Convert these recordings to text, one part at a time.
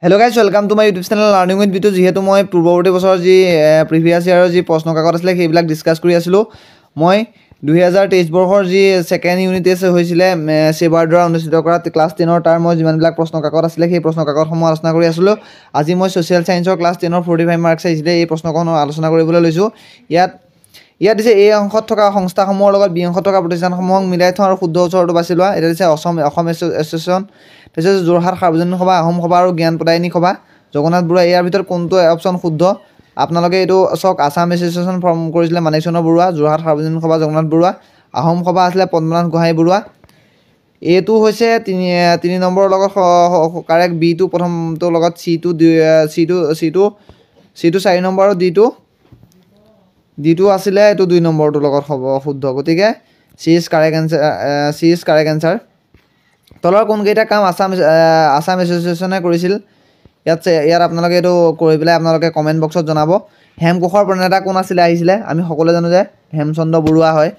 Hello guys, welcome to my YouTube channel Learning with Bitu যেহেতু মই পূৰ্বৱৰ্তী বছৰৰ যি প্ৰিভিয়াছ ইয়াৰৰ যি প্ৰশ্ন কাকত আছিল সেইবিলাক ডিসকাস কৰি আছিলো মই 2023 বৰ্ষৰ যি সেকেন্ড ইউনিট টেষ্ট হৈছিল সেবাৰ দ্বাৰা অনুষ্ঠিত কৰা ক্লাছ 10 ৰ তাৰ মই যিমান বিলাক প্ৰশ্ন কাকত আছিল সেই প্ৰশ্ন কাকত সমূহ আলোচনা কৰি আছিলো আজি মই সোশ্যাল সায়েন্সৰ ক্লাছ 10 ৰ 45 মাৰ্কছ আহিছিল এই প্ৰশ্নখন আলোচনা কৰিবলৈ লৈছো ইয়াত দিছে এই অংশত থকা সংস্থাসমূহৰ লগত বি অংশত থকা প্ৰতিষ্ঠানসমূহক মিলাই থোৱা আৰু শুদ্ধ উত্তৰটো বাছি লোৱা এটা দিছে অসম এছ'চিয়েশ্যন তাৰপিছত যোৰহাট সাৰ্বজনীন সভা আহোম সভা আৰু জ্ঞান প্ৰদায়িনী সভা জগন্নাথ বৰুৱা ইয়াৰ ভিতৰত কোনটো অপচন শুদ্ধ আপোনালোকে এইটো চক আসাম এছ'চিয়েশ্যন ফৰ্ম কৰিছিলে মানিকচন্দ্ৰ বৰুৱা যোৰহাট সাৰ্বজনীন সভা জগন্নাথ বৰুৱা আহোম সভা আছিলে পদ্মনাথ গোহাঁই বৰুৱা এটো হৈছে 3 নম্বৰৰ লগত কাৰেক্ট বি টো প্ৰথমটো লগত সি টো 4 নম্বৰ আৰু ডি টো আছিলে এটো 2 নম্বৰটো লগত হ'ব শুদ্ধ গতিকে সি ইজ কাৰেক্ট আনসাৰ তলৰ কোন কেইটা কাম আসাম এছ'চিয়েশ্যনে কৰিছিল ইয়াত আপোনালোকে এটো কৰি পেলাই আপোনালোকে কমেন্ট বক্সত জনাব হেমকোষৰ প্ৰণেতা কোন আছিল আহিছিলে আমি সকলোৱে জানো যে হেমচন্দ্ৰ বৰুৱা হয়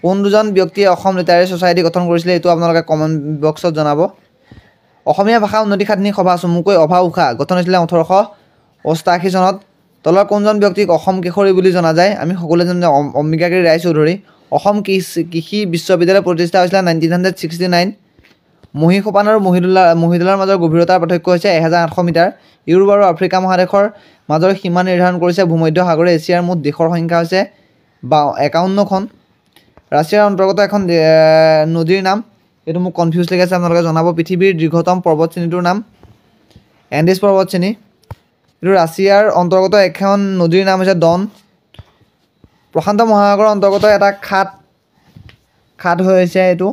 কোন দুজন ব্যক্তিয়ে অসম লিটাৰেৰী সোসাইটি গঠন কৰিছিল এটো আপোনালোকে কমেন্ট বক্সত জনাব অসমীয়া ভাষা উন্নতি সাধনী সভা চমুকৈ অভা উষা গঠন হৈছিল 1888 চনত তলৰ কোনজন ব্যক্তিক অসম কেশৰী বুলি জনা যায় আমি সকলোৱে জানো যে অম্বিকাগিৰি ৰায়চৌধুৰী অসম কৃষি বিশ্ববিদ্যালয় প্ৰতিষ্ঠা হৈছিল 1969 মহিসোপান আৰু মহিদলাৰ মাজৰ গভীৰতাৰ পাৰ্থক্য হৈছে 1800 মিটাৰ ইউৰোপ আৰু আফ্ৰিকা মহাদেশৰ মাজৰ সীমা নিৰ্ধাৰণ কৰিছে ভূমধ্য সাগৰে এছিয়াৰ মুঠ দেশৰ সংখ্যা হৈছে 51 খন ৰাছিয়াৰ অন্তৰ্গত এখন নদীৰ নাম এটো মোক কনফিউজ লাগিছে আপোনালোকে জনাব পৃথিৱীৰ দীৰ্ঘতম পৰ্বতশ্ৰেণীটোৰ নাম এন্ডিছ পৰ্বতশ্ৰেণী এটো ৰাছিয়াৰ অন্তৰ্গত এখন নদীৰ নাম হৈছে ডন প্ৰশান্ত মহাসাগৰৰ অন্তৰ্গত এটা খাত হৈছে এটো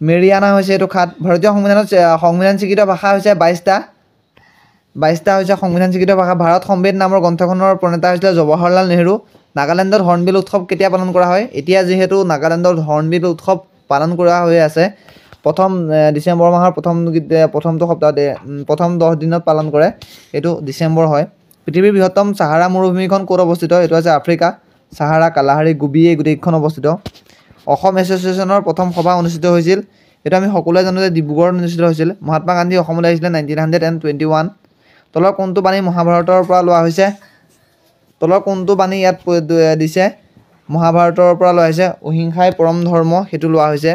মেৰিয়ানা হৈছে এটো খাত ভাৰতীয় সংবিধানত সংবিধান স্বীকৃত ভাষা হৈছে 22টা হৈছে সংবিধান স্বীকৃত ভাষা ভাৰত সম্বিত নামৰ গ্ৰন্থখনৰ প্ৰণেতা হৈছিল জৱাহৰলাল নেহৰু নাগালেণ্ডত হৰ্ণবিল উৎসৱ কেতিয়া পালন কৰা হয় এতিয়া যেহেতু নাগালেণ্ডত হৰ্ণবিল উৎসৱ পালন কৰা হৈ আছে প্ৰথম ডিসেম্বৰ মাহৰ প্ৰথমটো সপ্তাহতে প্ৰথম 10 দিনত পালন কৰে এটো ডিসেম্বৰ হয় পৃথিৱীৰ বৃহত্তম সাহাৰা মৰুভূমিখন ক'ত অৱস্থিত এটো আছে আফ্ৰিকা সাহাৰা কালাহাৰী গুবি এই গোটেইখন অৱস্থিত অসম এছ'চিয়েশ্যনৰ প্ৰথম সভা অনুষ্ঠিত হৈছিল এটা আমি সকলোৱে জানো যে ডিব্ৰুগড়ত অনুষ্ঠিত হৈছিল মহাত্মা গান্ধী অসমলৈ আহিছিল 1921 তলৰ কোনটো বাণী মহাভাৰতৰ পৰা লোৱা হৈছে তলৰ কোনটো বাণী ইয়াত দিছে মহাভাৰতৰ পৰা লোৱা হৈছে অহিংসাই পৰম ধৰ্ম হেতু লোৱা হৈছে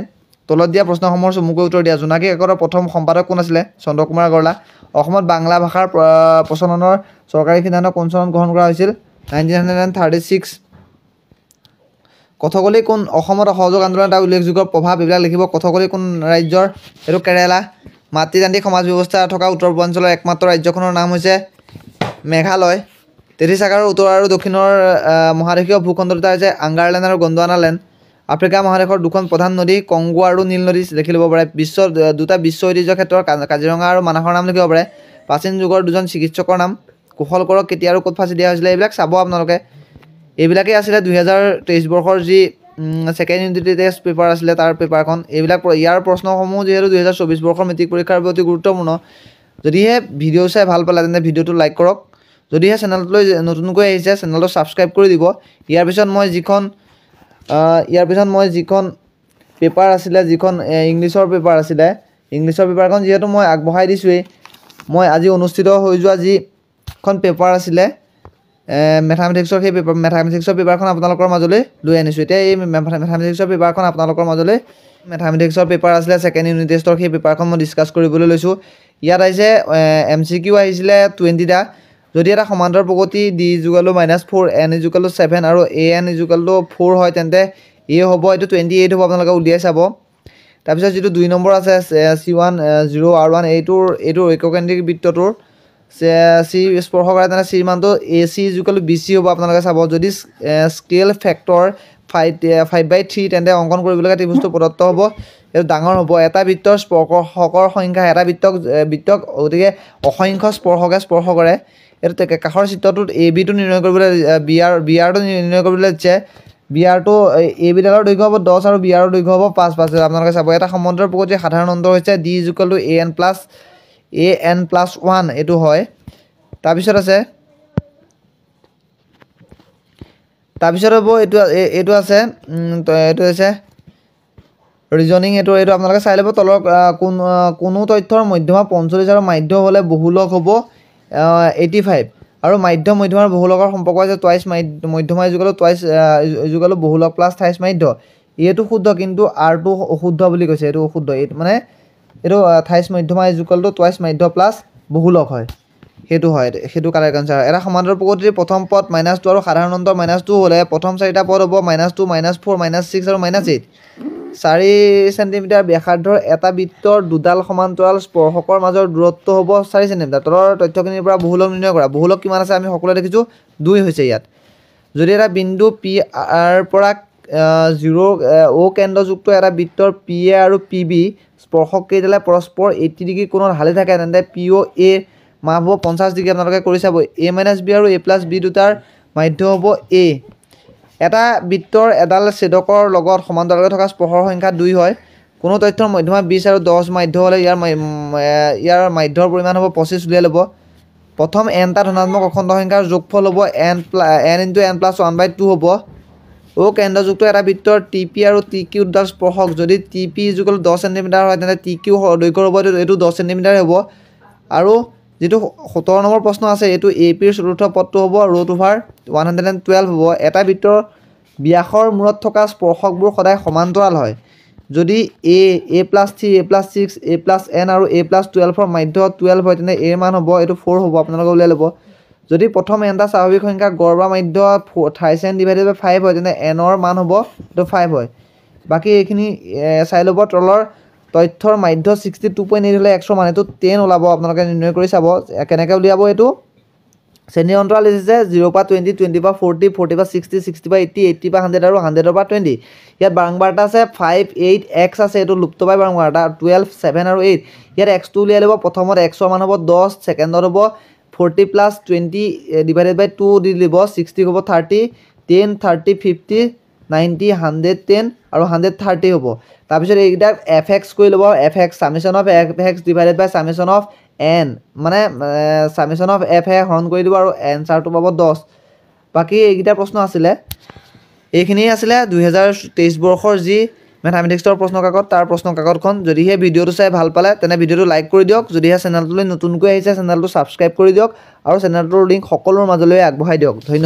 তলত দিয়া প্ৰশ্নসমূহৰ চমুকৈ উত্তৰ দিয়া জোনাকী কাকতৰ প্ৰথম সম্পাদক কোন আছিল চন্দ্ৰকুমাৰ আগৰৱালা অসমত বাংলা ভাষাৰ প্ৰচলনৰ চৰকাৰী সিদ্ধান্ত কোন চনত গ্ৰহণ কৰা হৈছিল 1936 কথকলি কোন অসমত অসহযোগ আন্দোলন এটা উল্লেখযোগ্য প্ৰভাৱ এইবিলাক লিখিব কথকলি কোন ৰাজ্যৰ এটো কেৰালা মাতৃতান্ত্ৰিক সমাজ ব্যৱস্থা থকা উত্তৰ পূৰ্বাঞ্চলৰ একমাত্ৰ ৰাজ্যখনৰ নাম হৈছে মেঘালয় তেথিসাগৰৰ উত্তৰ আৰু দক্ষিণৰ মহাদেশীয় ভূখণ্ড দুটা হৈছে আংগাৰলেণ্ড আৰু গণ্ডৱানালেণ্ড আফ্ৰিকা মহাদেশৰ দুখন প্ৰধান নদী কংগো আৰু নীল নদী লিখি ল'ব পাৰে দুটা বিশ্ব ঐতিহ্য ক্ষেত্ৰৰ কাজিৰঙা আৰু মানাহৰ নাম লিখিব পাৰে প্ৰাচীন যুগৰ দুজন চিকিৎসকৰ নাম কুশল কৰক কেতিয়া আৰু ক'ত ফাঁচি দিয়া হৈছিল এইবিলাক চাব আপোনালোকে এইবিলাকে আছিলে 2023 বৰ্ষৰ যি সেকেন্ড ইউনিট টেষ্ট পেপাৰ আছিলে তাৰ পেপাৰখন এইবিলাক ইয়াৰ প্ৰশ্নসমূহ যেহেতু 2024 বৰ্ষৰ মেট্ৰিক পৰীক্ষাৰ বাবে অতি গুৰুত্বপূৰ্ণ যদিহে ভিডিও চাই ভাল পালে তেন্তে ভিডিওটো লাইক কৰক যদিহে চেনেলটোলৈ নতুনকৈ আহিছে চেনেলটো সাবস্ক্ৰাইব কৰি দিব ইয়াৰ পিছত মই যিখন পেপাৰ আছিলে যিখন ইংলিছৰ পেপাৰখন যেহেতু মই আগবঢ়াই দিছোৱেই মই আজি অনুষ্ঠিত হৈ যোৱা যিখন পেপাৰ আছিলে মেথামেটিক্সৰ সেই মেথামেটিক্সৰ পেপাৰখন আপোনালোকৰ মাজলৈ লৈ আনিছো এতিয়া এই মেথামেটিক্সৰ পেপাৰখন আপোনালোকৰ মাজলৈ মেথামেটিক্সৰ পেপাৰ আছিলে সেকেন্ড ইউনিট টেষ্টৰ সেই পেপাৰখন মই ডিসকাস কৰিবলৈ লৈছো ইয়াত আহিছে এমসিকিউ আহিছিলে 20 টা যদি এটা সমান্তৰ প্ৰগতি d = -4 n = 7 আৰু an = 4 হয় তেন্তে a হ'ব এটো 28 হ'ব আপোনালোকে উলিয়াই চাব তাৰ পিছত যেটো 2 নম্বৰ আছে c1 0 r1 এইটোৰ ঐককেন্দ্ৰিক বৃত্তটোৰ সি স্পৰ্শ কৰে তেনে সি মানটো ac = bc হ'ব আপোনালোকে চাব যদি স্কেল ফেক্টৰ 5/3 তেন্তে অঙ্কন কৰিবলৈ ত্ৰিভুজটো প্ৰদত্ত হ'ব এটো ডাঙৰ হ'ব এটা বৃত্তৰ স্পৰ্শকৰ সংখ্যা এটা বৃত্তক গতিকে অসংখ্য স্পৰ্শকে স্পৰ্শ কৰে এটো কাষৰ চিত্ৰটোত ab টো নিৰ্ণয় কৰিবলৈ br টো নিৰ্ণয় কৰিবলৈ দিছে br টো ab ডালৰ দৈৰ্ঘ্য হ'ব 10 আৰু br ৰ দৈৰ্ঘ্য হ'ব 5 আপোনালোকে চাব এটা সমান্তৰ প্ৰগতিৰ সাধাৰণ অন্তৰ হৈছে d = an+1 এটো হয় তাৰপিছত হ'ব এটো আছে এটো হৈছে ৰিজনিং এইটো আপোনালোকে চাই ল'ব। তলৰ কোনো তথ্যৰ মধ্যমা 45 আৰু মাধ্য হ'লে বহুলক হ'ব 85 আৰু মধ্যমাৰ বহুলকৰ সম্পৰ্ক আছে টুৱাইচ মধ্যমা ইজুকেল টুৱাইচ ইজুকেল বহুলক প্লাছ 28 মাধ্য। এইটো শুদ্ধ, কিন্তু আৰটো অশুদ্ধ বুলি কৈছে। এইটো অশুদ্ধ, মানে এইটো 28 মধ্যমা ইজুকেল টু টুৱাইচ মাধ্য প্লাছ বহুলক হয়, সেইটো হয়, সেইটো কাৰেক্ট আনচাৰ। এটা সমান্তৰাল প্ৰকৃতিৰ প্ৰথম পদ -2 আৰু সাধাৰণ অন্তৰ -2 হ'লে প্ৰথম চাৰিটা পদ হ'ব -2 -4 -6 আৰু -8। 4 চেণ্টিমিটাৰ ব্যাসাৰ্ধৰ এটা বৃত্তৰ দুডাল সমান্তৰাল স্পৰ্শকৰ মাজৰ দূৰত্ব হ'ব 4 চেণ্টিমিটাৰ। তলৰ তথ্যখিনিৰ পৰা বহুলক নিৰ্ণয় কৰা। বহুলক কিমান আছে আমি সকলোৱে দেখিছোঁ 2 হৈছে ইয়াত। যদি এটা বিন্দু পি আৰ পৰা 0 O কেন্দ্ৰযুক্ত এটা বৃত্তৰ পি এ আৰু পি বি স্পৰ্শক কেইডালে পৰস্পৰ 80 ডিগ্ৰী কোণত হালি থাকে, তেন্তে পি অ' এ মাপ হ'ব 50 ডিগ্ৰী। আপোনালোকে কৰি চাব। a - b আৰু a + b দুটাৰ মাধ্য হ'ব a। এটা বৃত্তৰ এডাল ছেদকৰ লগত সমান্তৰালকৈ থকা স্পৰ্শৰ সংখ্যা 2 হয়। কোনো তথ্যৰ মধ্যমা 20 আৰু 10 মাধ্য হ'লে ইয়াৰ মাধ্যৰ পৰিমাণ হ'ব 25। উলিয়াই ল'ব। প্ৰথম nটা ধনাত্মক অখণ্ড সংখ্যাৰ যোগফল হ'ব n × n + 1/2 হ'ব। O কেন্দ্ৰযুক্ত এটা বৃত্তৰ টি পি আৰু টি কিউ দুডাল স্পৰ্শক। যদি টি পি ইজুকেল 10 চেণ্টিমিটাৰ হয়, তেন্তে টি কিউ দৈৰ্ঘ্য হ'ব এইটো 10 চেণ্টিমিটাৰ হ'ব। আৰু যিটো 17 নম্বৰ প্ৰশ্ন আছে, এইটো এ পিৰ চতুৰ্থ পদটো হ'ব √112 হ'ব। এটা বৃত্তৰ ব্যাসৰ মূৰত থকা স্পৰ্শকবোৰ সদায় সমান্তৰাল হয়। যদি a + 3 a + 6 a + n আৰু a + 12ৰ মাধ্য 12 হয়, তেন্তে a ৰ মান হ'ব এইটো 4 হ'ব। আপোনালোকে উলিয়াই ল'ব। যদি প্ৰথম nটা স্বাভাৱিক সংখ্যা গড় বা মাধ্য 37/5 হয়, তেন্তে n ৰ মান হ'ব এইটো 5 হয়। বাকী এইখিনি চাই ল'ব। তলৰ তথ্যৰ মাধ্য 62.8 হ'লে x ৰ মান এইটো 10 ওলাব। আপোনালোকে নিৰ্ণয় কৰি চাব কেনেকৈ উলিয়াব। এইটো শ্ৰেণী অন্তৰাল দিছে 0 পৰা 20, 20 পৰা 40, 40 পৰা 60, 60 পৰা 80, 80 পৰা 100 আৰু 100 পৰা 20। ইয়াত বাৰংবাৰ এটা আছে 5, 8, x আছে, এইটো লুপ্ত পাই বাৰংবাৰ এটা 12, 7 আৰু 8। ইয়াত x টো উলিয়াই ল'ব। প্ৰথমত x ৰ মান হ'ব 10, ছেকেণ্ডত হ'ব 40 + 20 / 2 দি দিব, 60 হ'ব 30, 10, 30, 50, 90, 110 আৰু 130 হ'ব। তাৰপিছত এইকেইটাক fx কৰি ল'ব। fx summation of fx / summation of n, মানে সামেশ্যন অফ f হৰণ কৰি দিব আৰু এনচাৰটো পাব 10। বাকী এইকেইটা প্ৰশ্ন আছিলে, এইখিনিয়ে আছিলে 2023 বৰ্ষৰ যি মেথামেটিক্সৰ প্ৰশ্ন কাকত, তাৰ প্ৰশ্ন কাকতখন। যদিহে ভিডিঅ'টো চাই ভাল পালে, তেনে ভিডিঅ'টো লাইক কৰি দিয়ক। যদিহে চেনেলটোলৈ নতুনকৈ আহিছে, চেনেলটো ছাবস্ক্ৰাইব কৰি দিয়ক আৰু চেনেলটোৰ লিংক সকলোৰ মাজলৈ আগবঢ়াই দিয়ক। ধন্যবাদ।